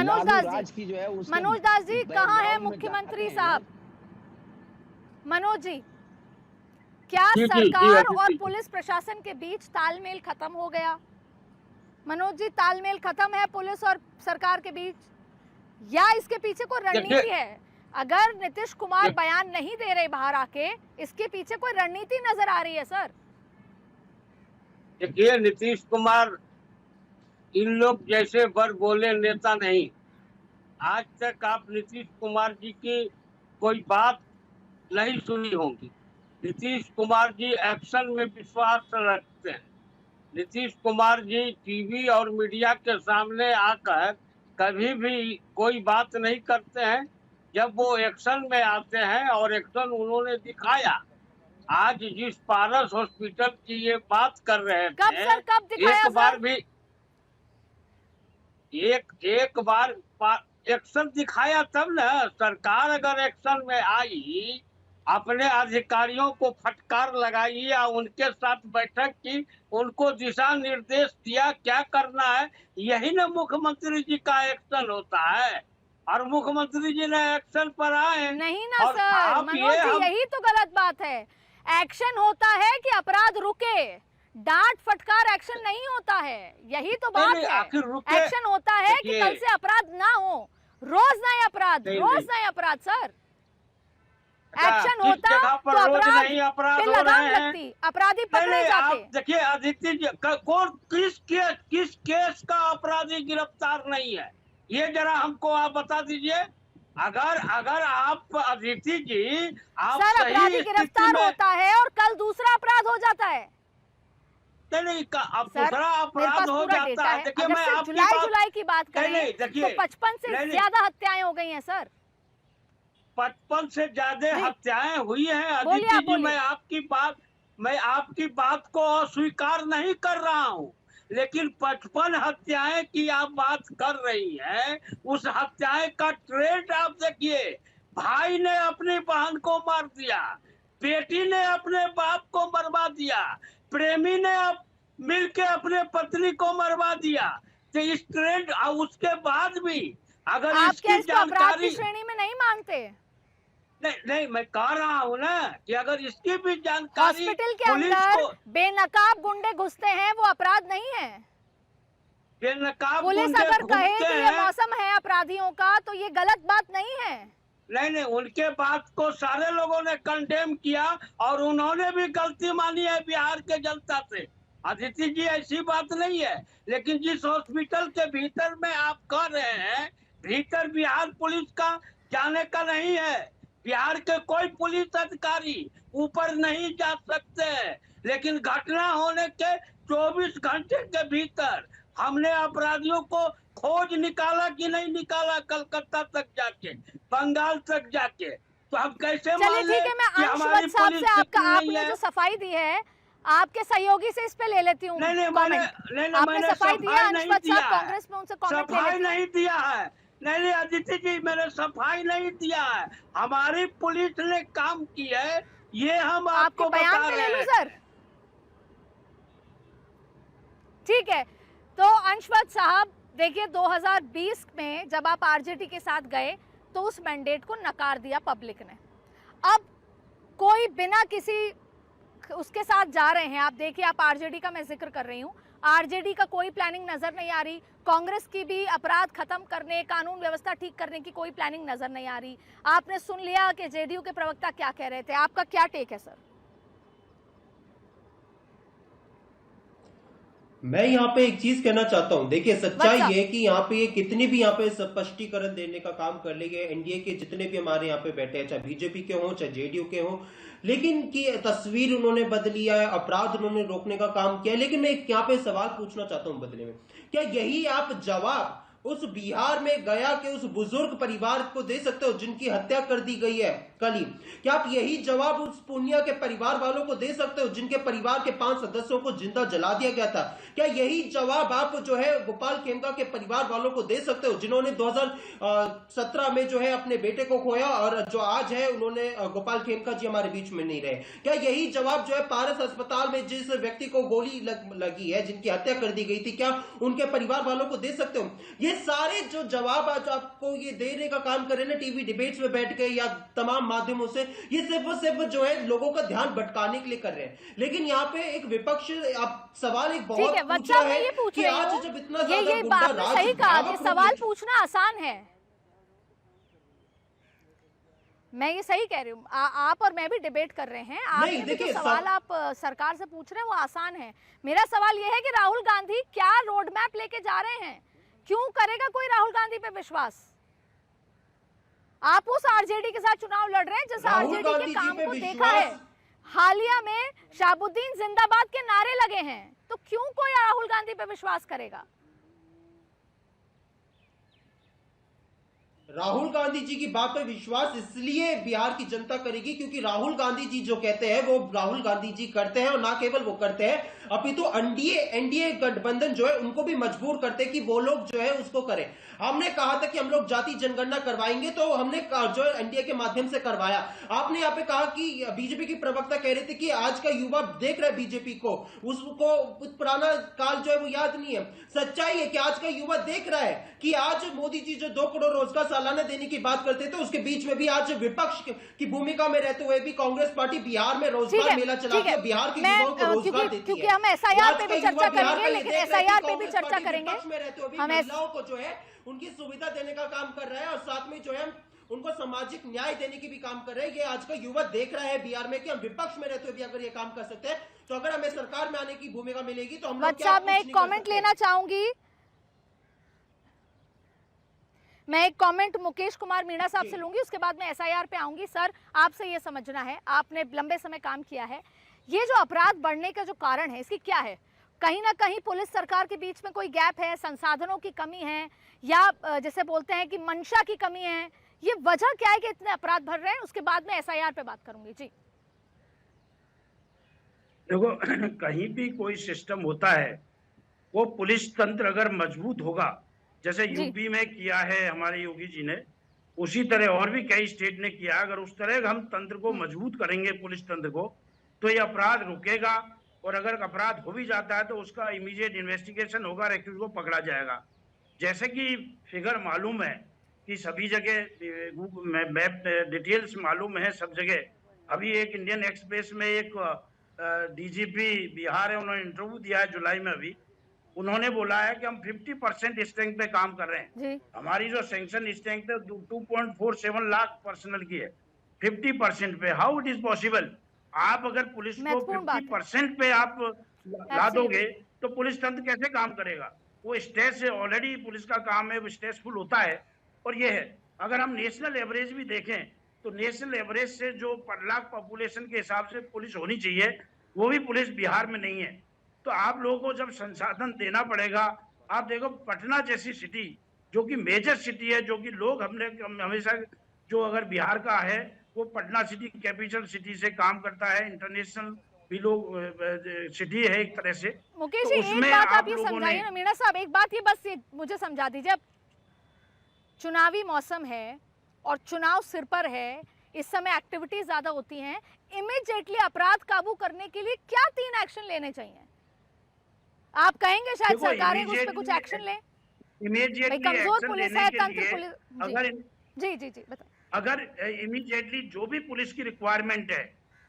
मनोज दास राज जी, की जो है उसके मनोज दास जी कहाँ है बैकग्राउंड में मुख्यमंत्री जाते हैं। साहब? मनोज जी, क्या जी सरकार और अदिति। पुलिस प्रशासन के बीच तालमेल खत्म हो गया? मनोज जी, तालमेल खत्म है पुलिस और सरकार के बीच, या इसके पीछे कोई रणनीति है? अगर नीतीश कुमार बयान नहीं दे रहे बाहर आके, इसके पीछे कोई रणनीति नजर आ रही है सर? देखिए, नीतीश कुमार इन लोग जैसे बर बोले नेता नहीं। आज तक आप नीतीश कुमार जी की कोई बात नहीं सुनी होगी। नीतीश कुमार जी एक्शन में विश्वास रखते हैं। नीतीश कुमार जी टीवी और मीडिया के सामने आकर कभी भी कोई बात नहीं करते हैं। जब वो एक्शन में आते हैं और एक्शन उन्होंने दिखाया। आज जिस पारस हॉस्पिटल की ये बात कर रहे कब थे, सर, कब दिखाया एक बार सर? भी एक बार एक्शन दिखाया तब ना। सरकार अगर एक्शन में आई, अपने अधिकारियों को फटकार लगाई या उनके साथ बैठक की, उनको दिशा निर्देश दिया क्या करना है, यही ना मुख्यमंत्री जी का एक्शन होता है। और मुख्यमंत्री जी ने एक्शन पर आए। नहीं ना और सर, आप मनोज जी यही तो गलत बात है। एक्शन होता है कि अपराध रुके, डांट फटकार एक्शन नहीं होता है, यही तो बात है। आखिर रुके। एक्शन होता है कि कल से अपराध ना हो, रोज नए अपराध, रोज नए अपराध सर। एक्शन होता तो अपराध पे लगाम लगती, अपराधी पकड़े जाते। देखिए अदिति जी, कौन किस केस का अपराधी गिरफ्तार नहीं है, ये जरा हमको आप बता दीजिए। अगर आप अदिति जी, आप सर अपराधी सही गिरफ्तार होता है और कल दूसरा अपराध हो जाता है। नहीं, अब दूसरा अपराध हो जाता है। देखिए, मैं आपकी जुलाई की बात करें तो 55 से ज्यादा हत्याएं हो गई हैं सर। 55 से ज्यादा हत्याएं हुई हैं अदिति जी। मैं आपकी बात को अस्वीकार नहीं कर रहा हूं, लेकिन 55 हत्याएं की आप बात कर रही हैं। उस हत्याएं का ट्रेंड आप देखिए। भाई ने अपनी बहन को मार दिया, बेटी ने अपने बाप को मरवा दिया, प्रेमी ने मिलके अपने पत्नी को मरवा दिया। तो इस ट्रेंड, उसके बाद भी अगर इसकी जानकारी श्रेणी में नहीं मानते। नहीं, मैं कह रहा हूँ ना कि अगर इसकी भी जानकारी हॉस्पिटल के अंदर बेनकाब गुंडे घुसते हैं, वो अपराध नहीं है। बेनकाब पुलिस अगर कहे कि ये मौसम है अपराधियों का, तो ये गलत बात नहीं है। नहीं, उनके बात को सारे लोगों ने कंडेम किया और उन्होंने भी गलती मानी है बिहार के जनता से। अदिति जी, ऐसी बात नहीं है। लेकिन जिस हॉस्पिटल के भीतर में आप कह रहे हैं, भीतर बिहार पुलिस का जाने का नहीं है। बिहार के कोई पुलिस अधिकारी ऊपर नहीं जा सकते। लेकिन घटना होने के 24 घंटे के भीतर हमने अपराधियों को खोज निकाला कि नहीं निकाला, कलकत्ता तक जाके, बंगाल तक जाके। तो हम कैसे मान लें कि हमारी पुलिस आपने जो सफाई दी है, आपके सहयोगी से इस पे ले लेती हूँ। मैंने सफाई दी है अंशवत साहब, कांग्रेस में उनसे कमेंट ले लेती हूं। नहीं दिया है। नहीं अदिति जी, मैंने सफाई नहीं दिया है। हमारी पुलिस ने काम की है, ये हम आपको बता रहे हैं सर। ठीक है, तो अंशवत साहब देखिए, 2020 में जब आप आरजेडी के साथ गए तो उस मैंडेट को नकार दिया पब्लिक ने। अब कोई बिना किसी उसके साथ जा रहे हैं। आप देखिए, आप आरजेडी का मैं जिक्र कर रही हूँ, आरजेडी का कोई प्लानिंग नजर नहीं आ रही। कांग्रेस की भी अपराध खत्म करने, कानून व्यवस्था ठीक करने की कोई प्लानिंग नजर नहीं आ रही। आपने सुन लिया कि जेडीयू के प्रवक्ता क्या कह रहे थे, आपका क्या टेक है सर? मैं यहाँ पे एक चीज कहना चाहता हूँ। देखिए, सच्चाई ये है कि यहाँ पे कितनी भी यहाँ पे स्पष्टीकरण देने का काम कर लिए गए, एनडीए के जितने भी हमारे यहाँ पे बैठे हैं, चाहे बीजेपी के हों चाहे जेडीयू के हों, लेकिन की तस्वीर उन्होंने बदली है, अपराध उन्होंने रोकने का काम किया। लेकिन मैं यहाँ पे सवाल पूछना चाहता हूँ बदले में, क्या यही आप जवाब उस बिहार में गया के उस बुजुर्ग परिवार को दे सकते हो जिनकी हत्या कर दी गई है कल ही? क्या आप यही जवाब उस पूनिया के परिवार वालों को दे सकते हो जिनके परिवार के 5 सदस्यों को जिंदा जला दिया गया था? क्या यही जवाब आप जो है गोपाल खेमका के परिवार वालों को दे सकते हो जिन्होंने 2017 में जो है अपने बेटे को खोया और जो आज है उन्होंने गोपाल खेमका जी हमारे बीच में नहीं रहे? क्या यही जवाब जो है पारस अस्पताल में जिस व्यक्ति को गोली लगी है, जिनकी हत्या कर दी गई थी, क्या उनके परिवार वालों को दे सकते हो? ये ये सारे जो जवाब आज आपको ये देने का काम कर रहे हैं ना टीवी डिबेट्स में बैठ के या तमाम माध्यमों से, ये सिर्फ जो है लोगों का ध्यान भटकाने के लिए कर रहे हैं। लेकिन यहाँ पे एक विपक्ष आप सवाल एक बहुत पूछा है कि आज जब इतना ये बात सही कहा कि सवाल पूछना आसान है, मैं ये सही कह रही हूँ। आप और मैं भी डिबेट कर रहे हैं, आप जो सवाल आप सरकार से पूछ रहे हैं वो आसान है। मेरा सवाल ये है कि राहुल गांधी क्या रोड मैप लेके जा रहे हैं, क्यों करेगा कोई राहुल गांधी पे विश्वास? आप उस आरजेडी के साथ चुनाव लड़ रहे हैं जिस आरजेडी के काम को देखा है, हालिया में शाहबुद्दीन जिंदाबाद के नारे लगे हैं, तो क्यों कोई राहुल गांधी पे विश्वास करेगा? राहुल गांधी जी की बात पर विश्वास इसलिए बिहार की जनता करेगी क्योंकि राहुल गांधी जी जो कहते हैं वो राहुल गांधी जी करते हैं, और ना केवल वो करते हैं अभी तो एनडीए गठबंधन जो है उनको भी मजबूर करते हैं कि वो लोग जो है उसको करें। हमने कहा था कि हम लोग जाति जनगणना करवाएंगे, तो हमने जो है एनडीए के माध्यम से करवाया। आपने यहाँ पे कहा कि बीजेपी की प्रवक्ता कह रहे थे कि आज का युवा देख रहा है बीजेपी को, उसको पुराना काल जो है वो याद नहीं है। सच्चाई है कि आज का युवा देख रहा है कि आज मोदी जी जो 2 करोड़ रोजगार सालाना देने की बात करते थे, उसके बीच में भी आज विपक्ष की भूमिका में रहते हुए भी कांग्रेस पार्टी बिहार में रोजगार मेला चलाती है, बिहार के युवाओं को रोजगार देती है। क्योंकि हम एसआईआर पे भी चर्चा करेंगे, लेकिन एसआईआर पे भी चर्चा करेंगे। हम महिलाओं को जो है उनकी सुविधा देने का काम कर रहा है और साथ में जो है उनको सामाजिक न्याय देने की भी काम कर रहे हैं। ये आज का युवा देख रहा है बिहार में कि हम विपक्ष में रहते हुए भी अगर ये काम कर सकते हैं, तो अगर हमें सरकार में आने की भूमिका मिलेगी तो हम लोग क्या मैं एक कमेंट लेना चाहूंगी। मैं एक कमेंट मुकेश कुमार मीणा साहब से लूंगी, उसके बाद मैं एसआईआर पे आऊंगी। सर, आपसे ये समझना है, आपने लंबे समय काम किया है, ये जो अपराध बढ़ने का जो कारण है इसकी क्या है? कहीं ना कहीं पुलिस सरकार के बीच में कोई गैप है, संसाधनों की कमी है, या जैसे बोलते हैं कि मंशा की कमी है, ये वजह क्या है कि इतने अपराध बढ़ रहे हैं? उसके बाद में एसआईआर पे बात करूंगी। जी देखो, कहीं भी कोई सिस्टम होता है, वो पुलिस तंत्र अगर मजबूत होगा, जैसे यूपी में किया है हमारे योगी जी ने, उसी तरह और भी कई स्टेट ने किया। अगर उस तरह हम तंत्र को मजबूत करेंगे, पुलिस तंत्र को, तो ये अपराध रुकेगा। और अगर अपराध हो भी जाता है तो उसका इमीडिएट इन्वेस्टिगेशन होगा, एक्यूज को पकड़ा जाएगा। जैसे कि फिगर मालूम है कि सभी जगह मैप डिटेल्स मालूम है सब जगह। अभी एक इंडियन एक्सप्रेस में एक डीजीपी बिहार है, उन्होंने इंटरव्यू दिया है जुलाई में। अभी उन्होंने बोला है कि हम 50% स्ट्रेंथ पे काम कर रहे हैं। हमारी जो सैंक्शन स्ट्रेंथ है 2.47 लाख पर्सनल की है, 50% पे हाउ इट इज पॉसिबल? आप अगर पुलिस को 50% पे आप ला दोगे तो पुलिस तंत्र कैसे काम करेगा? वो स्ट्रेस से, ऑलरेडी पुलिस का काम है वो स्ट्रेसफुल होता है। और ये है, अगर हम नेशनल एवरेज भी देखें तो नेशनल एवरेज से जो पर लाख पॉपुलेशन के हिसाब से पुलिस होनी चाहिए, वो भी पुलिस बिहार में नहीं है। तो आप लोगों को जब संसाधन देना पड़ेगा। आप देखो, पटना जैसी सिटी जो कि मेजर सिटी है, जो कि लोग हमने हमेशा जो अगर बिहार का है वो पटना सिटी कैपिटल सिटी से काम करता है, इंटरनेशनल भी लोग सिटी है एक तरह से। मुकेश जी, एक बात आप ये समझाइए ना मीणा साहब, एक बात ये बस ये मुझे समझा दीजिए। अब चुनावी मौसम है और चुनाव सिर पर है, इस समय एक्टिविटीज ज्यादा होती हैं, इमीडिएटली अपराध काबू करने के लिए क्या 3 एक्शन लेने चाहिए? आप कहेंगे शायद सरकारें उस पे कुछ एक्शन लें। इमीडिएटली कमजोर पुलिस है, तंत्र पुलिस। अगर जी जी जी बताइए। अगर इमीडिएटली जो भी पुलिस की रिक्वायरमेंट है,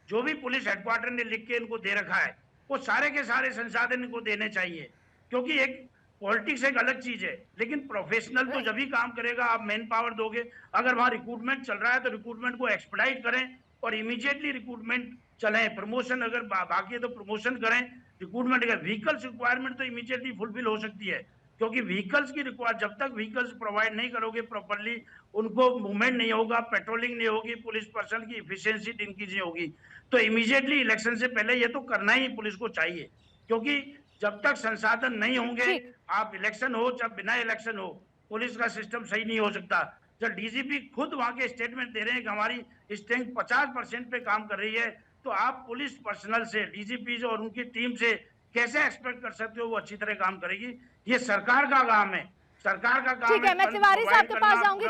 जो भी पुलिस हेडक्वार्टर ने लिख के इनको दे रखा है, वो सारे के सारे संसाधन इनको देने चाहिए। क्योंकि एक पॉलिटिक्स एक अलग चीज है, लेकिन प्रोफेशनल तो जब ही काम करेगा। आप मैन पावर दोगे, अगर वहां रिक्रूटमेंट चल रहा है तो रिक्रूटमेंट को एक्सपेडाइट करें और इमीडिएटली रिक्रूटमेंट चले। प्रमोशन अगर बाकी है तो प्रमोशन करें। रिक्रूटमेंट अगर व्हीकल्स रिक्वायरमेंट तो इमीडिएटली फुलफिल हो सकती है, क्योंकि व्हीकल्स की रिक्वायर जब तक व्हीकल्स प्रोवाइड नहीं करोगे प्रॉपर्ली, उनको मूवमेंट नहीं होगा, पेट्रोलिंग नहीं होगी, पुलिस पर्सन की इफिशियंसी इनकी नहीं होगी। तो इमीडिएटली इलेक्शन से पहले ये तो करना ही पुलिस को चाहिए, क्योंकि जब तक संसाधन नहीं होंगे, आप इलेक्शन हो चाहे बिना इलेक्शन हो, पुलिस का सिस्टम सही नहीं हो सकता। जब डीजीपी खुद वहां के स्टेटमेंट दे रहे हैं कि हमारी स्ट्रेंथ 50% पे काम कर रही है, तो आप पुलिस पर्सनल से, डीजीपी और उनकी टीम से कैसे एक्सपेक्ट कर सकते हो वो अच्छी तरह काम करेगी? ये सरकार का काम है, सरकार का काम है। ठीक है, मैं तिवारी साहब के पास जाऊंगी।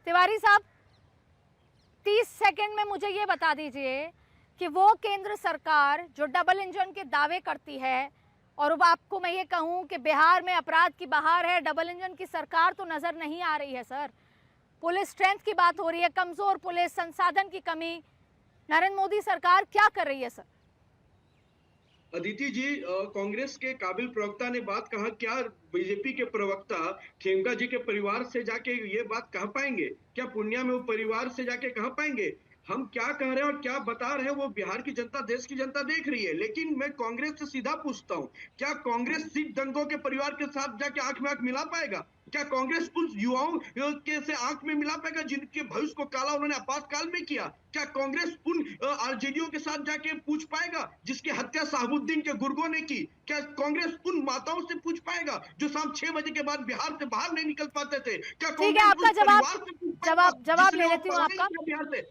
तिवारी साहब 30 सेकंड में मुझे ये बता दीजिए कि वो केंद्र सरकार जो डबल इंजन के दावे करती है, और अब आपको मैं ये कहूं कि बिहार में अपराध की बहार है, डबल इंजन की सरकार तो नजर नहीं आ रही है सर। पुलिस स्ट्रेंथ की बात हो रही है, कमजोर पुलिस, संसाधन की कमी, नरेंद्र मोदी सरकार क्या कर रही है सर? अदिति जी, कांग्रेस के काबिल प्रवक्ता ने बात कहा, क्या बीजेपी के प्रवक्ता खेमका जी के परिवार से जाके ये बात कह पाएंगे? क्या पूर्णिया में वो परिवार से जाके कह पाएंगे? हम क्या कह रहे हैं और क्या बता रहे हैं वो बिहार की जनता, देश की जनता देख रही है। लेकिन मैं कांग्रेस से सीधा पूछता हूं, क्या कांग्रेस सिख दंगों के परिवार के साथ जाके आंख में आंख मिला पाएगा? क्या कांग्रेस उन युवाओं के से आंख में मिला पाएगा जिनके भविष्य को काला उन्होंने आपातकाल में किया? क्या कांग्रेस उन आरजेडीओ के साथ जाके पूछ पाएगा जिसकी हत्या शहाबुद्दीन के गुर्गों ने की? क्या कांग्रेस उन माताओं से पूछ पाएगा जो शाम 6 बजे के बाद बिहार से बाहर नहीं निकल पाते थे? क्या ठीक है, आपका जवाब ले लेती हूँ आपका। बिहार से